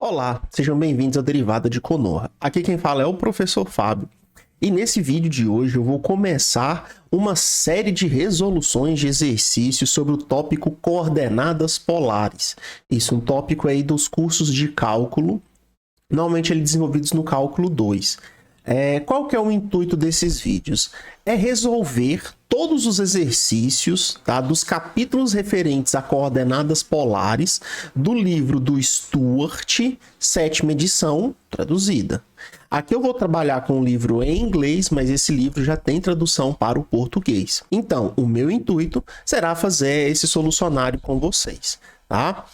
Olá, sejam bem-vindos ao Derivada de Konoha. Aqui quem fala é o professor Fábio. E nesse vídeo de hoje eu vou começar uma série de resoluções de exercícios sobre o tópico coordenadas polares. Isso, um tópico aí dos cursos de cálculo, normalmente eles desenvolvidos no cálculo 2. Qual que é o intuito desses vídeos? É resolver todos os exercícios, tá, dos capítulos referentes a coordenadas polares do livro do Stuart, 7ª edição, traduzida. Aqui eu vou trabalhar com o livro em inglês, mas esse livro já tem tradução para o português. Então, o meu intuito será fazer esse solucionário com vocês, tá?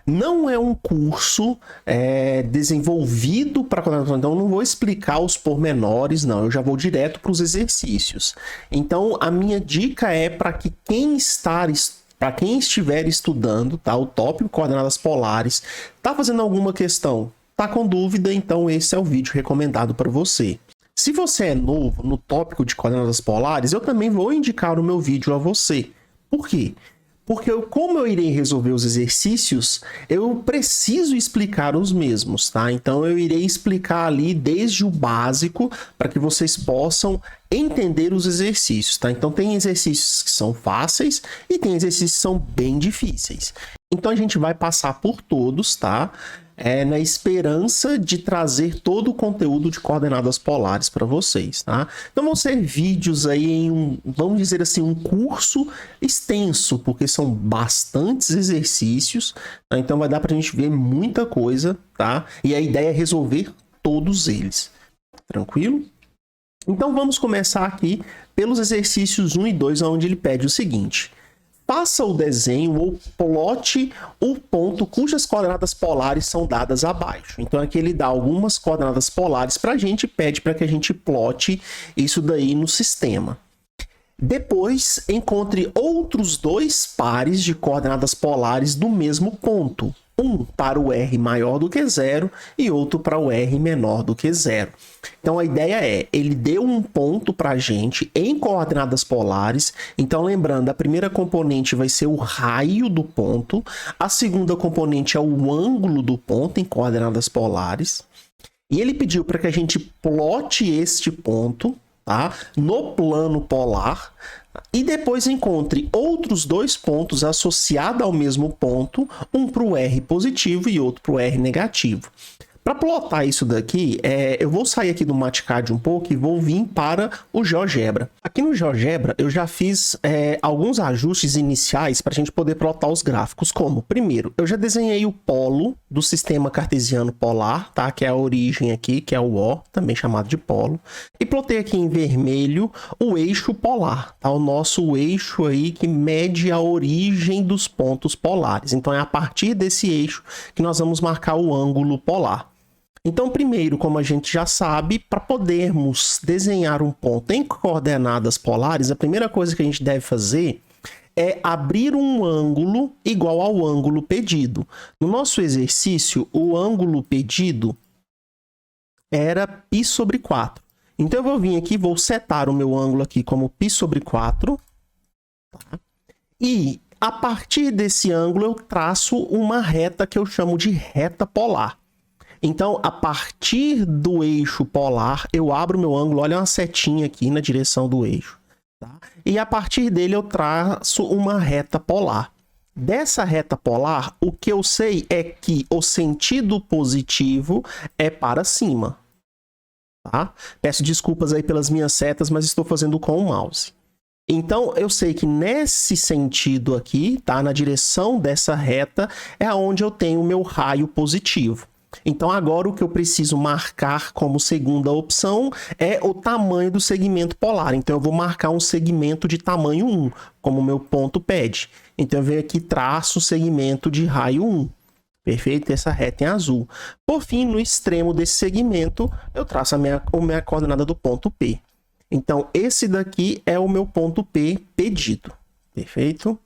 Não é um curso desenvolvido para coordenação, então eu não vou explicar os pormenores, não, eu já vou direto para os exercícios. Então, a minha dica é para que quem estiver estudando, tá, o tópico coordenadas polares, tá fazendo alguma questão, tá com dúvida, então esse é o vídeo recomendado para você. Se você é novo no tópico de coordenadas polares, eu também vou indicar o meu vídeo a você. Por quê? Porque como eu irei resolver os exercícios, eu preciso explicar os mesmos, tá? Então eu irei explicar ali desde o básico para que vocês possam entender os exercícios, tá? Então tem exercícios que são fáceis e tem exercícios que são bem difíceis. Então a gente vai passar por todos, tá? Na esperança de trazer todo o conteúdo de coordenadas polares para vocês, tá? Então vão ser vídeos aí em vamos dizer assim, um curso extenso, porque são bastantes exercícios, tá? Então vai dar para a gente ver muita coisa, tá? E a ideia é resolver todos eles, tranquilo? Então vamos começar aqui pelos exercícios 1 e 2, onde ele pede o seguinte: faça o desenho ou plote o ponto cujas coordenadas polares são dadas abaixo. Então aqui ele dá algumas coordenadas polares para a gente, pede para que a gente plote isso daí no sistema. Depois, encontre outros dois pares de coordenadas polares do mesmo ponto. Um para o R maior do que 0 e outro para o R menor do que 0. Então a ideia é, ele deu um ponto para a gente em coordenadas polares. Então lembrando, a primeira componente vai ser o raio do ponto. A segunda componente é o ângulo do ponto em coordenadas polares. E ele pediu para que a gente plote este ponto, tá, no plano polar, e depois encontre outros dois pontos associados ao mesmo ponto, um para o R positivo e outro para o R negativo. Para plotar isso daqui, eu vou sair aqui do Mathcad um pouco e vou vir para o GeoGebra. Aqui no GeoGebra eu já fiz alguns ajustes iniciais para a gente poder plotar os gráficos. Como? Primeiro, eu já desenhei o polo do sistema cartesiano polar, tá? Que é a origem aqui, que é o O, também chamado de polo. E plotei aqui em vermelho o eixo polar, tá? O nosso eixo aí que mede a origem dos pontos polares. Então é a partir desse eixo que nós vamos marcar o ângulo polar. Então, primeiro, como a gente já sabe, para podermos desenhar um ponto em coordenadas polares, a primeira coisa que a gente deve fazer é abrir um ângulo igual ao ângulo pedido. No nosso exercício, o ângulo pedido era π sobre 4. Então, eu vou vir aqui, vou setar o meu ângulo aqui como π sobre 4. Tá? E, a partir desse ângulo, eu traço uma reta que eu chamo de reta polar. Então, a partir do eixo polar, eu abro meu ângulo, olha uma setinha aqui na direção do eixo. Tá? E a partir dele eu traço uma reta polar. Dessa reta polar, o que eu sei é que o sentido positivo é para cima. Tá? Peço desculpas aí pelas minhas setas, mas estou fazendo com o mouse. Então, eu sei que nesse sentido aqui, tá? Na direção dessa reta, é onde eu tenho o meu raio positivo. Então, agora o que eu preciso marcar como segunda opção é o tamanho do segmento polar. Então, eu vou marcar um segmento de tamanho 1, como o meu ponto pede. Então, eu venho aqui e traço o segmento de raio 1. Perfeito? Essa reta em azul. Por fim, no extremo desse segmento, eu traço a minha coordenada do ponto P. Então, esse daqui é o meu ponto P pedido. Perfeito?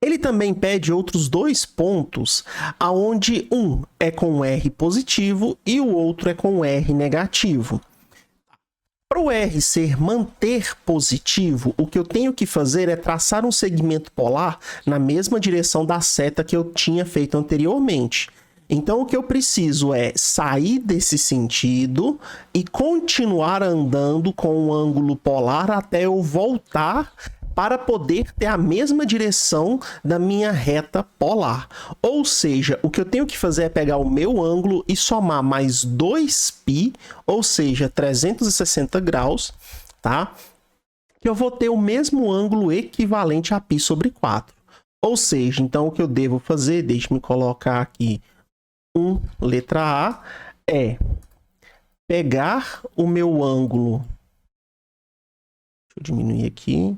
Ele também pede outros dois pontos, aonde um é com R positivo e o outro é com R negativo. Para o R ser manter positivo, o que eu tenho que fazer é traçar um segmento polar na mesma direção da seta que eu tinha feito anteriormente. Então, o que eu preciso é sair desse sentido e continuar andando com o ângulo polar até eu voltar para poder ter a mesma direção da minha reta polar. Ou seja, o que eu tenho que fazer é pegar o meu ângulo e somar mais 2π, ou seja, 360 graus, tá? Que eu vou ter o mesmo ângulo equivalente a π sobre 4. Ou seja, então o que eu devo fazer, deixe-me colocar aqui letra A, é pegar o meu ângulo. Deixa eu diminuir aqui.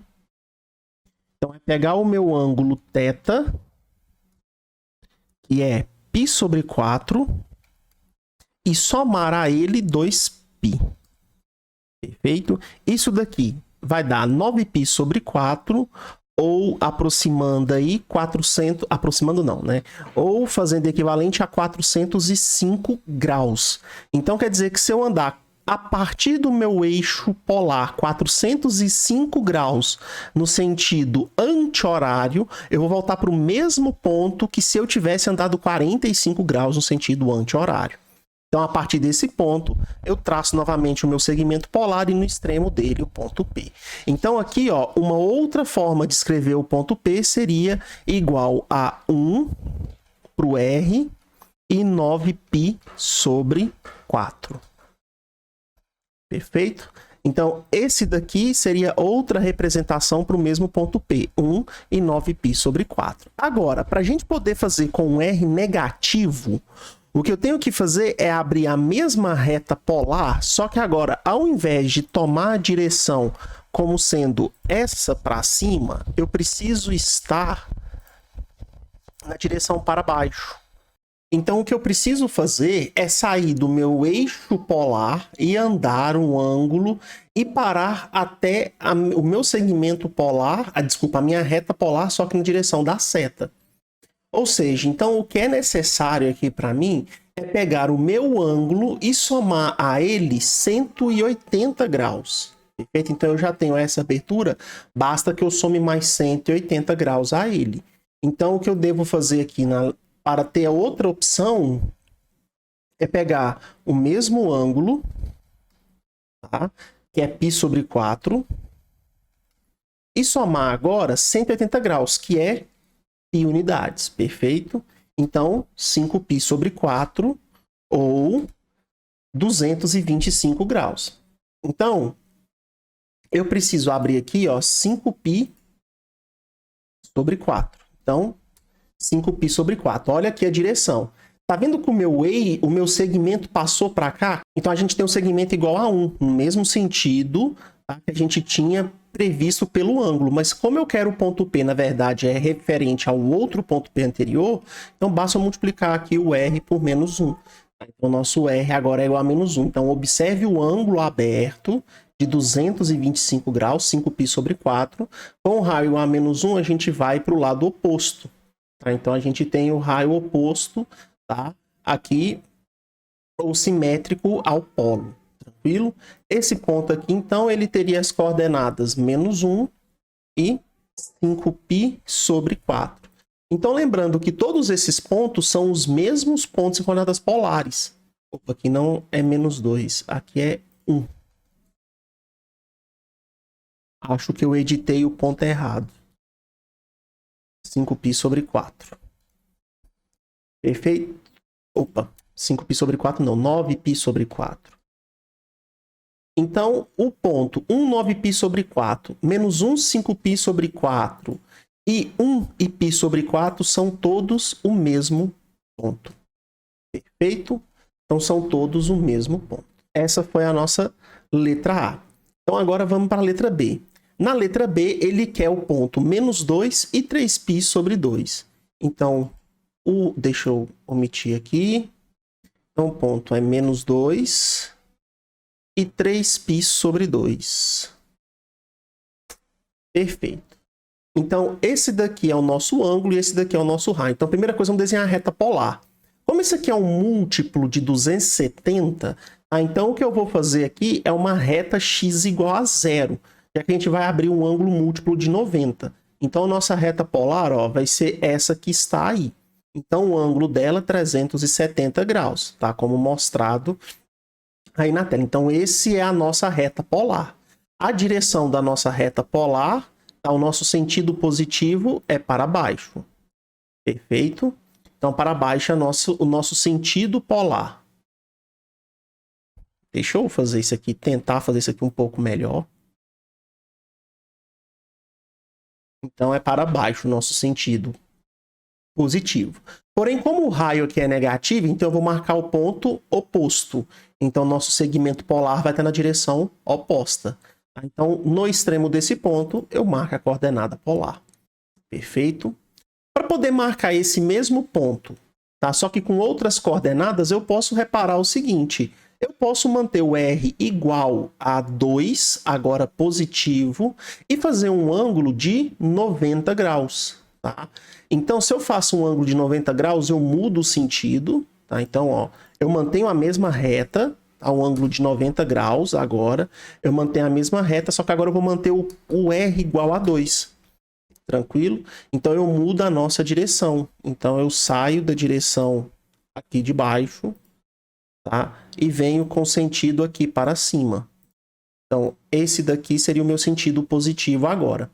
Então, é pegar o meu ângulo θ, que é π sobre 4, e somar a ele 2π. Perfeito? Isso daqui vai dar 9π sobre 4, ou aproximando aí 400... Aproximando não, né? Ou fazendo equivalente a 405 graus. Então, quer dizer que se eu andar a partir do meu eixo polar 405 graus no sentido anti-horário, eu vou voltar para o mesmo ponto que se eu tivesse andado 45 graus no sentido anti-horário. Então, a partir desse ponto, eu traço novamente o meu segmento polar e no extremo dele o ponto P. Então, aqui, ó, uma outra forma de escrever o ponto P seria igual a 1 para o R e 9π sobre 4. Perfeito? Então, esse daqui seria outra representação para o mesmo ponto P, 1 e 9π sobre 4. Agora, para a gente poder fazer com um R negativo, o que eu tenho que fazer é abrir a mesma reta polar, só que agora, ao invés de tomar a direção como sendo essa para cima, eu preciso estar na direção para baixo. Então, o que eu preciso fazer é sair do meu eixo polar e andar um ângulo e parar até o meu segmento polar, a minha reta polar, só que na direção da seta. Ou seja, então o que é necessário aqui para mim é pegar o meu ângulo e somar a ele 180 graus. Perfeito? Então, eu já tenho essa abertura, basta que eu some mais 180 graus a ele. Então, o que eu devo fazer aqui para ter a outra opção é pegar o mesmo ângulo, tá? Que é π sobre 4, e somar agora 180 graus, que é π unidades, perfeito? Então, 5π sobre 4, ou 225 graus. Então, eu preciso abrir aqui, ó, 5π sobre 4. Então, 5π sobre 4. Olha aqui a direção. Tá vendo que o meu segmento passou para cá? Então, a gente tem um segmento igual a 1, no mesmo sentido, tá, que a gente tinha previsto pelo ângulo. Mas como eu quero o ponto P, na verdade, é referente ao outro ponto P anterior, então basta eu multiplicar aqui o R por menos 1. Então, o nosso R agora é igual a menos 1. Então, observe o ângulo aberto de 225 graus, 5π sobre 4. Com o raio igual a menos 1, a gente vai para o lado oposto. Tá? Então, a gente tem o raio oposto, tá? Aqui, ou simétrico ao polo. Tranquilo? Esse ponto aqui, então, ele teria as coordenadas menos 1 e 5π sobre 4. Então, lembrando que todos esses pontos são os mesmos pontos em coordenadas polares. Opa, aqui não é menos 2, aqui é 1. Acho que eu editei o ponto errado. 5π sobre 4. Perfeito? Opa, 5π sobre 4 não, 9π sobre 4. Então, o ponto 1, 9π sobre 4, menos 1, 5π sobre 4 e 1 e π sobre 4 são todos o mesmo ponto. Perfeito? Então, são todos o mesmo ponto. Essa foi a nossa letra A. Então, agora vamos para a letra B. Na letra B, ele quer o ponto menos 2 e 3π sobre 2. Então, deixa eu omitir aqui. Então, o ponto é menos 2 e 3π sobre 2. Perfeito. Então, esse daqui é o nosso ângulo e esse daqui é o nosso raio. Então, a primeira coisa, vamos desenhar a reta polar. Como esse aqui é um múltiplo de 270, então o que eu vou fazer aqui é uma reta x igual a 0. Já que a gente vai abrir um ângulo múltiplo de 90. Então, a nossa reta polar, ó, vai ser essa que está aí. Então, o ângulo dela é 370 graus, tá? Como mostrado aí na tela. Então, esse é a nossa reta polar. A direção da nossa reta polar, tá? O nosso sentido positivo é para baixo. Perfeito? Então, para baixo é o nosso sentido polar. Deixa eu fazer isso aqui, tentar fazer isso aqui um pouco melhor. Então, é para baixo o nosso sentido positivo. Porém, como o raio aqui é negativo, então eu vou marcar o ponto oposto. Então, nosso segmento polar vai estar na direção oposta. Então, no extremo desse ponto, eu marco a coordenada polar. Perfeito? Para poder marcar esse mesmo ponto, tá? Só que com outras coordenadas, eu posso reparar o seguinte. Eu posso manter o R igual a 2, agora positivo, e fazer um ângulo de 90 graus. Tá? Então, se eu faço um ângulo de 90 graus, eu mudo o sentido. Tá? Então, ó, eu mantenho a mesma reta, tá? Um ângulo de 90 graus agora. Eu mantenho a mesma reta, só que agora eu vou manter o R igual a 2. Tranquilo? Então, eu mudo a nossa direção. Então, eu saio da direção aqui de baixo, tá? E venho com sentido aqui para cima. Então, esse daqui seria o meu sentido positivo agora.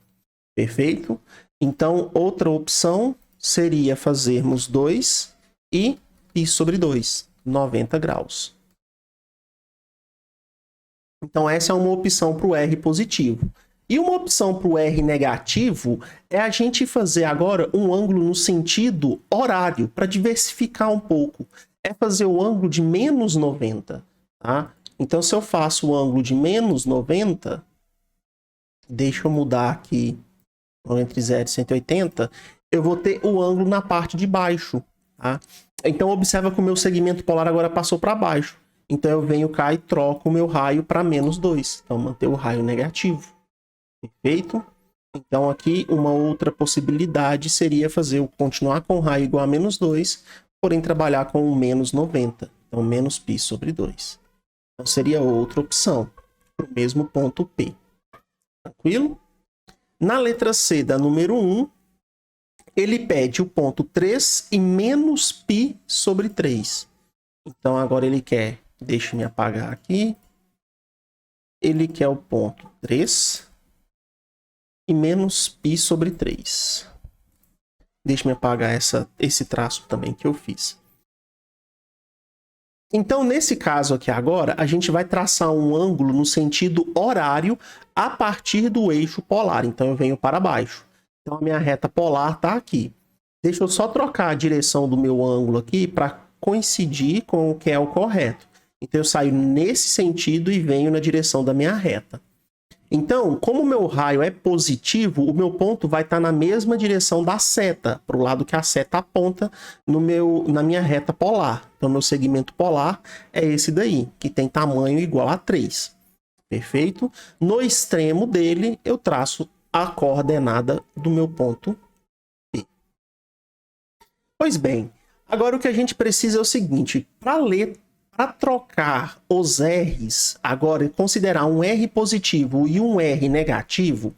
Perfeito? Então, outra opção seria fazermos 2 e π sobre 2, 90 graus. Então, essa é uma opção para o R positivo. E uma opção para o R negativo é a gente fazer agora um ângulo no sentido horário, para diversificar um pouco. É fazer o ângulo de menos 90. Tá? Então, se eu faço o ângulo de menos 90, deixa eu mudar aqui entre 0 e 180, eu vou ter o ângulo na parte de baixo. Tá? Então, observa que o meu segmento polar agora passou para baixo. Então, eu venho cá e troco o meu raio para menos 2. Então, manter o raio negativo. Perfeito? Então, aqui, uma outra possibilidade seria continuar com o raio igual a menos 2, porém trabalhar com o menos 90. Então, menos π sobre 2. Então, seria outra opção para o mesmo ponto P. Tranquilo? Na letra C da número 1, ele pede o ponto 3 e menos π sobre 3. Então, agora ele quer, deixa eu me apagar aqui, ele quer o ponto 3 e menos π sobre 3. Deixa eu me apagar esse traço também que eu fiz. Então, nesse caso aqui agora, a gente vai traçar um ângulo no sentido horário a partir do eixo polar. Então, eu venho para baixo. Então, a minha reta polar está aqui. Deixa eu só trocar a direção do meu ângulo aqui para coincidir com o que é o correto. Então, eu saio nesse sentido e venho na direção da minha reta. Então, como o meu raio é positivo, o meu ponto vai estar na mesma direção da seta, para o lado que a seta aponta na minha reta polar. Então, meu segmento polar é esse daí, que tem tamanho igual a 3. Perfeito? No extremo dele, eu traço a coordenada do meu ponto P. Pois bem, agora o que a gente precisa é o seguinte, para trocar os R's, agora considerar um R positivo e um R negativo,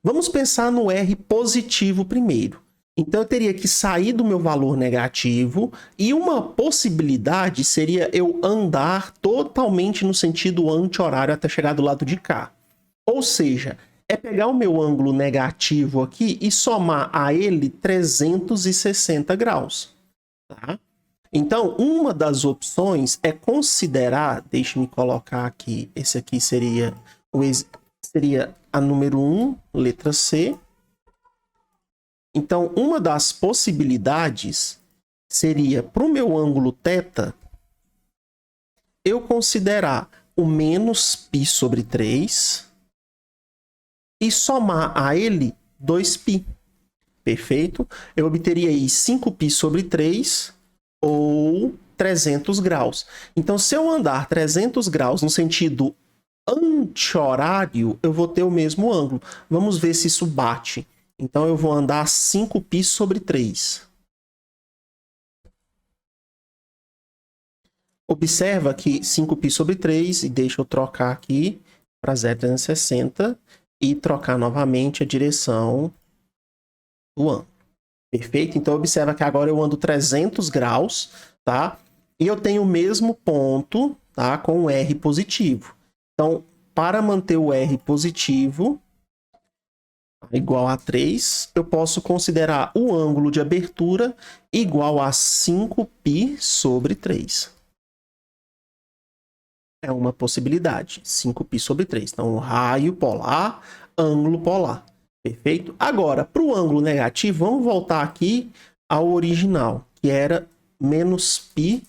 vamos pensar no R positivo primeiro. Então, eu teria que sair do meu valor negativo e uma possibilidade seria eu andar totalmente no sentido anti-horário até chegar do lado de cá. Ou seja, é pegar o meu ângulo negativo aqui e somar a ele 360 graus. Tá? Então, uma das opções é considerar, deixe-me colocar aqui, esse aqui seria a número 1, letra C. Então, uma das possibilidades seria, para o meu ângulo θ, eu considerar o menos π sobre 3 e somar a ele 2π. Perfeito? Eu obteria aí 5π sobre 3 ou 300 graus. Então, se eu andar 300 graus no sentido anti-horário, eu vou ter o mesmo ângulo. Vamos ver se isso bate. Então, eu vou andar 5π sobre 3. Observa que 5π sobre 3, e deixa eu trocar aqui para 0,360 e trocar novamente a direção do ângulo. Perfeito? Então, observa que agora eu ando 300 graus, tá? E eu tenho o mesmo ponto, tá? Com o R positivo. Então, para manter o R positivo, igual a 3, eu posso considerar o ângulo de abertura igual a 5π sobre 3. É uma possibilidade, 5π sobre 3. Então, raio polar, ângulo polar. Perfeito? Agora, para o ângulo negativo, vamos voltar aqui ao original, que era menos π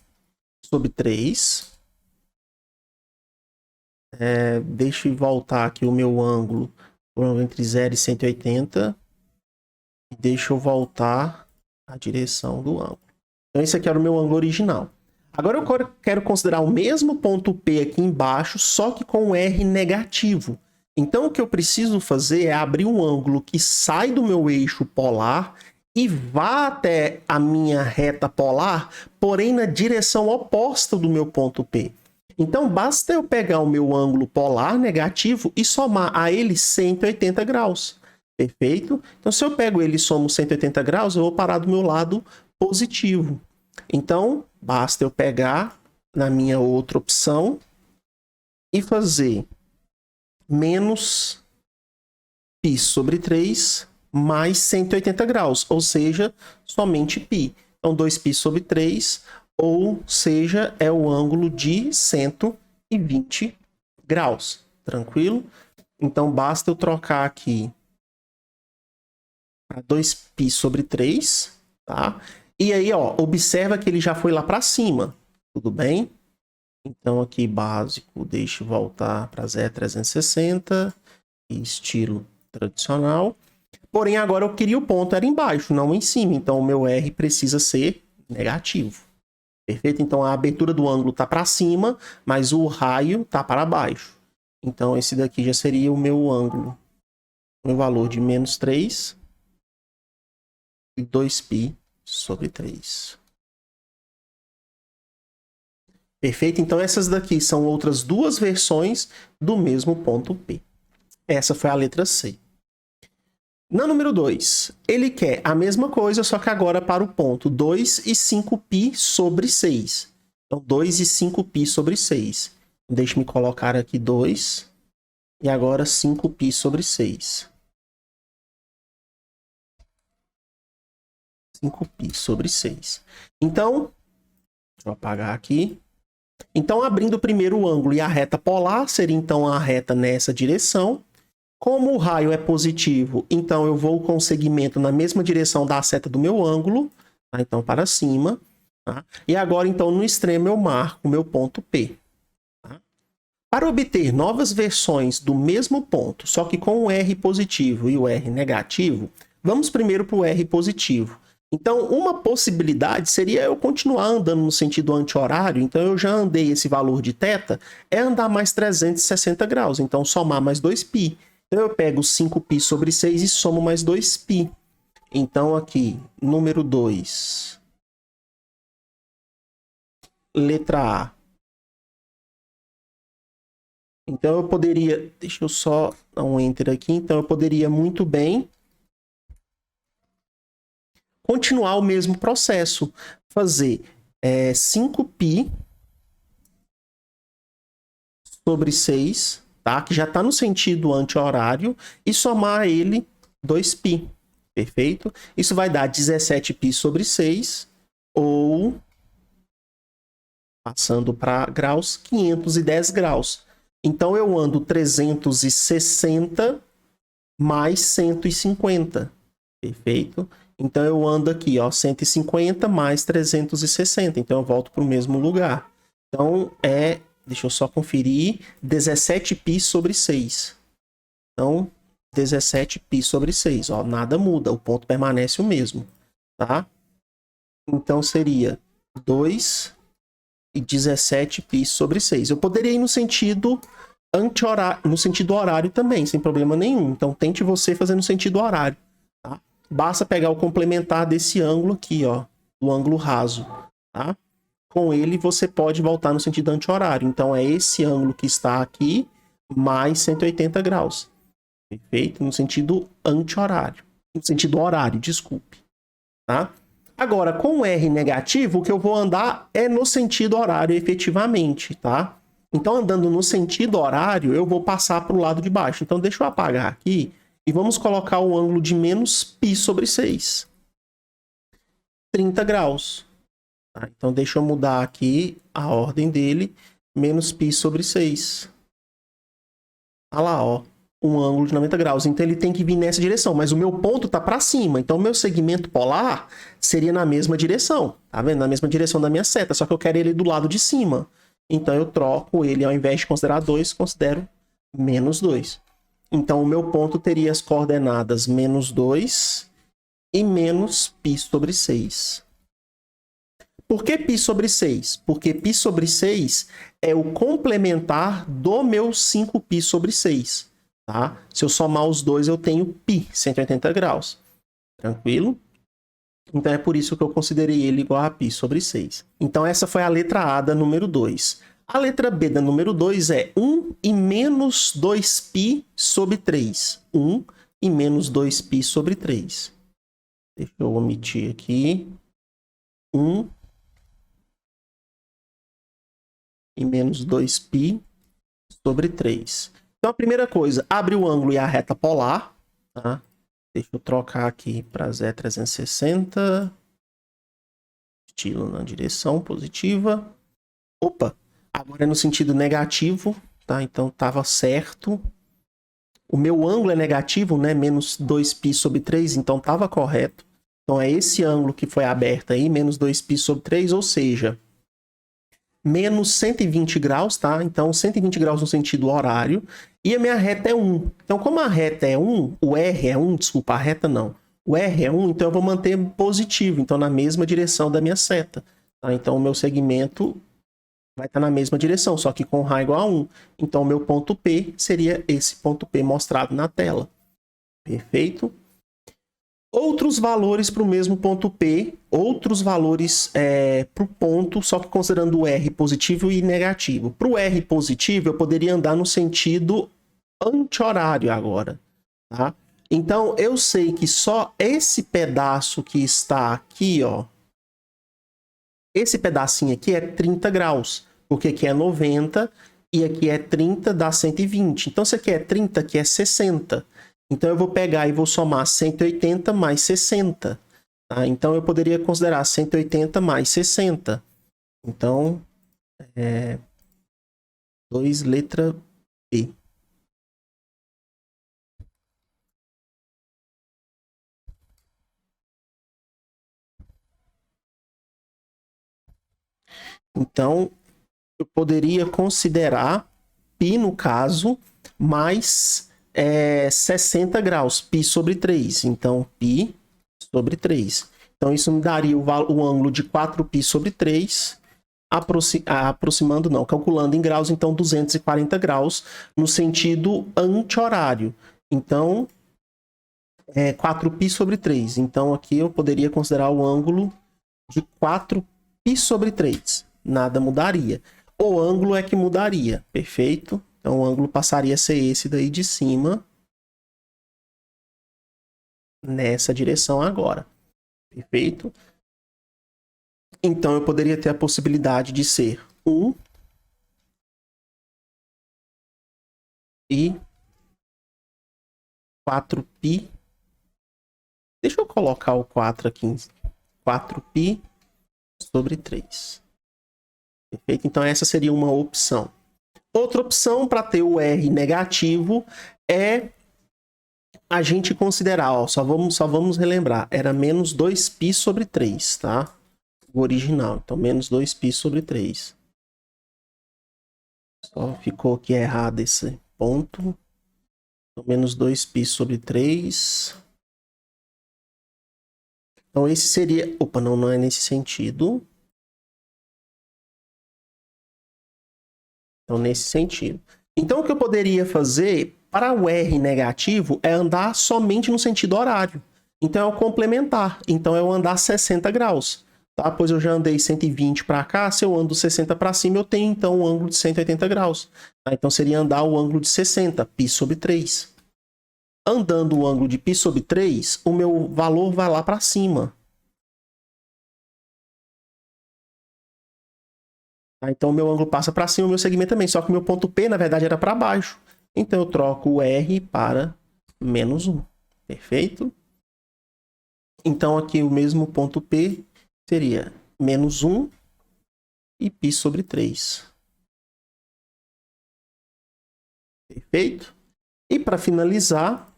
sobre 3. Deixa eu voltar aqui o meu ângulo entre 0 e 180. E deixa eu voltar a direção do ângulo. Então, esse aqui era o meu ângulo original. Agora eu quero considerar o mesmo ponto P aqui embaixo, só que com o R negativo. Então, o que eu preciso fazer é abrir um ângulo que sai do meu eixo polar e vá até a minha reta polar, porém na direção oposta do meu ponto P. Então, basta eu pegar o meu ângulo polar negativo e somar a ele 180 graus. Perfeito? Então, se eu pego ele e somo 180 graus, eu vou parar do meu lado positivo. Então, basta eu pegar na minha outra opção e fazer menos π sobre 3 mais 180 graus, ou seja, somente π. Então, 2π sobre 3, ou seja, é o ângulo de 120 graus. Tranquilo? Então, basta eu trocar aqui para 2π sobre 3, tá? E aí, ó, observa que ele já foi lá para cima, tudo bem? Então, aqui, básico, deixa eu voltar para 0,360, estilo tradicional. Porém, agora eu queria o ponto era embaixo, não em cima. Então, o meu R precisa ser negativo. Perfeito? Então, a abertura do ângulo está para cima, mas o raio está para baixo. Então, esse daqui já seria o meu ângulo. O meu valor de menos 3 e 2π sobre 3. Perfeito? Então, essas daqui são outras duas versões do mesmo ponto P. Essa foi a letra C. Na número 2, ele quer a mesma coisa, só que agora para o ponto 2 e 5π sobre 6. Então, 2 e 5π sobre 6. Deixa-me colocar aqui 2 e agora 5π sobre 6. 5π sobre 6. Então, deixa eu apagar aqui. Então, abrindo primeiro o ângulo e a reta polar, seria então a reta nessa direção. Como o raio é positivo, então eu vou com o segmento na mesma direção da seta do meu ângulo, tá? Então para cima. Tá? E agora, então, no extremo eu marco o meu ponto P. Tá? Para obter novas versões do mesmo ponto, só que com o R positivo e o R negativo, vamos primeiro para o R positivo. Então, uma possibilidade seria eu continuar andando no sentido anti-horário. Então, eu já andei esse valor de θ, é andar mais 360 graus. Então, somar mais 2π. Então, eu pego 5π sobre 6 e somo mais 2π. Então, aqui, número 2. Letra A. Então, eu poderia... Deixa eu só dar um enter aqui. Então, eu poderia muito bem continuar o mesmo processo. Fazer 5π sobre 6, tá? Que já está no sentido anti-horário, e somar a ele 2π. Perfeito? Isso vai dar 17π sobre 6, ou, passando para graus, 510 graus. Então, eu ando 360 mais 150. Perfeito? Então, eu ando aqui, ó, 150 mais 360. Então, eu volto para o mesmo lugar. Então, deixa eu só conferir, 17π sobre 6. Então, 17π sobre 6. Ó, nada muda, o ponto permanece o mesmo. Tá? Então, seria 2 e 17π sobre 6. Eu poderia ir no sentido anti-horário, no sentido horário também, sem problema nenhum. Então, tente você fazer no sentido horário. Tá? Basta pegar o complementar desse ângulo aqui, ó, do ângulo raso, tá? Com ele você pode voltar no sentido anti-horário. Então é esse ângulo que está aqui mais 180 graus. Perfeito? No sentido anti-horário. No sentido horário, desculpe. tá? Agora, com o R negativo, o que eu vou andar é no sentido horário efetivamente, tá? Então, andando no sentido horário, eu vou passar para o lado de baixo. Então, deixa eu apagar aqui e vamos colocar o ângulo de menos π sobre 6. 30 graus. Tá? Então, deixa eu mudar aqui a ordem dele. Menos π sobre 6. Olha lá, ó. Um ângulo de 90 graus. Então, ele tem que vir nessa direção. Mas o meu ponto está para cima. Então, o meu segmento polar seria na mesma direção. Tá vendo? Na mesma direção da minha seta. Só que eu quero ele do lado de cima. Então, eu troco ele. Ao invés de considerar 2, considero menos 2. Então, o meu ponto teria as coordenadas menos 2 e menos π sobre 6. Por que π sobre 6? Porque π sobre 6 é o complementar do meu 5π sobre 6. Tá? Se eu somar os dois, eu tenho π, 180 graus. Tranquilo? Então, é por isso que eu considerei ele igual a π sobre 6. Então, essa foi a letra A da número 2. A letra B da número 2 é 1 e menos 2π sobre 3. 1 e menos 2π sobre 3. Deixa eu omitir aqui. 1 e menos 2π sobre 3. Então, a primeira coisa, abre o ângulo e a reta polar. Tá? Deixa eu trocar aqui para Z360. Estilo na direção positiva. Opa! Agora é no sentido negativo. Tá? Então, estava certo. O meu ângulo é negativo, né? Menos 2π sobre 3. Então, estava correto. Então, é esse ângulo que foi aberto aí. Menos 2π sobre 3. Ou seja, menos 120 graus, tá? Então, 120 graus no sentido horário. E a minha reta é 1. Então, como a reta é 1, o R é 1, desculpa, a reta não. O R é 1, então eu vou manter positivo. Então, na mesma direção da minha seta. Tá? Então, o meu segmento vai estar na mesma direção, só que com raio igual a 1. Então, o meu ponto P seria esse ponto P mostrado na tela. Perfeito? Outros valores para o mesmo ponto P, outros valores para o ponto, só que considerando o R positivo e negativo. Para o R positivo, eu poderia andar no sentido anti-horário agora. Tá? Então, eu sei que só esse pedaço que está aqui, ó, esse pedacinho aqui é 30 graus, porque aqui é 90 e aqui é 30, dá 120. Então, se aqui é 30, aqui é 60. Então, eu vou pegar e vou somar 180 mais 60. Tá? Então, eu poderia considerar 180 mais 60. Então, 2, letra B. Então, eu poderia considerar π, no caso, mais 60 graus, π sobre 3. Então, π sobre 3. Então, isso me daria o ângulo de 4π sobre 3, aproximando, não, calculando em graus, então 240 graus, no sentido anti-horário. Então, 4π sobre 3. Então, aqui eu poderia considerar o ângulo de 4π sobre 3. Nada mudaria. O ângulo é que mudaria, perfeito? Então, o ângulo passaria a ser esse daí de cima, nessa direção agora. Perfeito? Então, eu poderia ter a possibilidade de ser 1 e 4π. Deixa eu colocar o 4 aqui. 4π sobre 3. Perfeito? Então, essa seria uma opção. Outra opção para ter o R negativo é a gente considerar, ó, só vamos relembrar, era menos 2π sobre 3, tá? O original, então menos 2π sobre 3. Só ficou aqui errado esse ponto. Então, menos 2π sobre 3. Então, esse seria... Opa, não é nesse sentido. Então, nesse sentido. Então, o que eu poderia fazer para o R negativo é andar somente no sentido horário. Então, é o complementar. Então, é o andar 60 graus. Tá? Pois eu já andei 120 para cá. Se eu ando 60 para cima, eu tenho, então, um ângulo de 180 graus. Tá? Então, seria andar o ângulo de 60, π sobre 3. Andando o ângulo de π sobre 3, o meu valor vai lá para cima. Tá? Então, o meu ângulo passa para cima, o meu segmento também. Só que o meu ponto P, na verdade, era para baixo. Então, eu troco o R para -1. Perfeito? Então, aqui o mesmo ponto P seria -1 e π sobre 3. Perfeito? E para finalizar,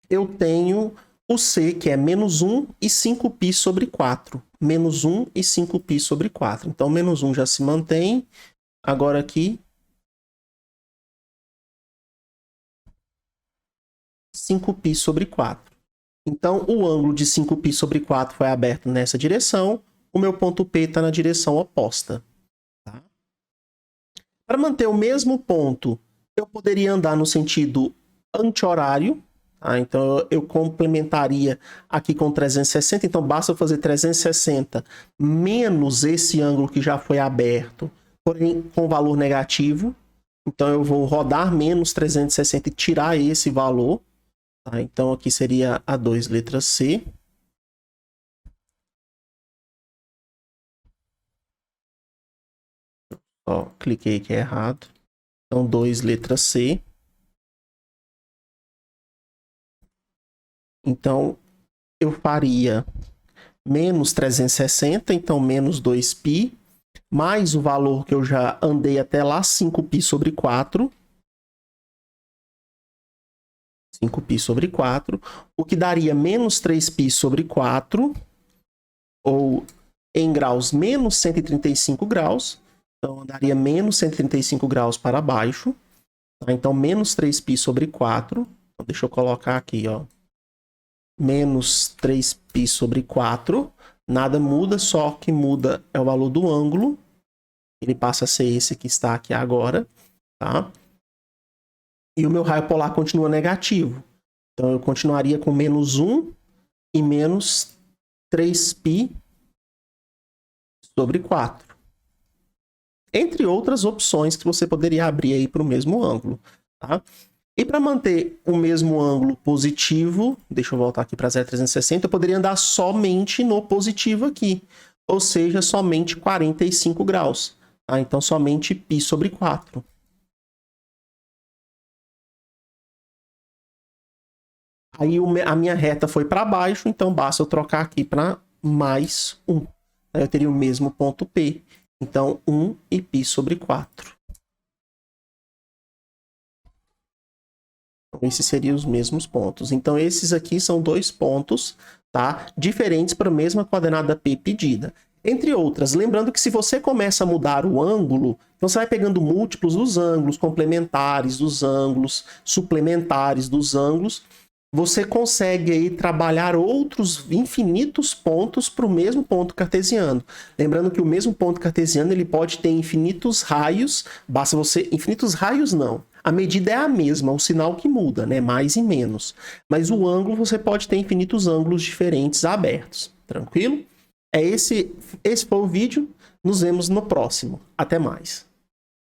eu tenho o C, que é -1 e 5π sobre 4. -1 e 5π sobre 4. Então, -1 já se mantém. Agora aqui, 5π sobre 4. Então, o ângulo de 5π sobre 4 foi aberto nessa direção. O meu ponto P está na direção oposta. Tá? Para manter o mesmo ponto, eu poderia andar no sentido anti-horário. Tá? Então, eu complementaria aqui com 360. Então, basta eu fazer 360 menos esse ângulo que já foi aberto, porém com valor negativo. Então, eu vou rodar menos 360 e tirar esse valor. Tá? Então, aqui seria a 2, letra C. Ó, cliquei aqui errado. Então, 2, letra C. Então, eu faria menos 360, então menos 2π, mais o valor que eu já andei até lá, 5π sobre 4. 5π sobre 4, o que daria menos 3π sobre 4, ou em graus, menos 135 graus. Então, daria menos 135 graus para baixo. Tá? Então, menos 3π sobre 4. Então, deixa eu colocar aqui, ó. Menos 3π sobre 4. Nada muda, só que muda é o valor do ângulo. Ele passa a ser esse que está aqui agora. Tá? E o meu raio polar continua negativo. Então, eu continuaria com -1 e menos 3π sobre 4. Entre outras opções que você poderia abrir aí para o mesmo ângulo. Tá? E para manter o mesmo ângulo positivo, deixa eu voltar aqui para 0,360, eu poderia andar somente no positivo aqui. Ou seja, somente 45 graus. Tá? Então, somente π sobre 4. Aí a minha reta foi para baixo, então basta eu trocar aqui para mais 1. Aí eu teria o mesmo ponto P. Então, 1 e π sobre 4. Então, esses seriam os mesmos pontos. Então, esses aqui são dois pontos, tá? Diferentes para a mesma coordenada P pedida. Entre outras, lembrando que se você começa a mudar o ângulo, então você vai pegando múltiplos dos ângulos, complementares dos ângulos, suplementares dos ângulos, você consegue aí trabalhar outros infinitos pontos para o mesmo ponto cartesiano. Lembrando que o mesmo ponto cartesiano ele pode ter infinitos raios, basta você... Infinitos raios não. A medida é a mesma, o sinal que muda, né? Mais e menos. Mas o ângulo você pode ter infinitos ângulos diferentes abertos. Tranquilo? Esse foi o vídeo. Nos vemos no próximo. Até mais.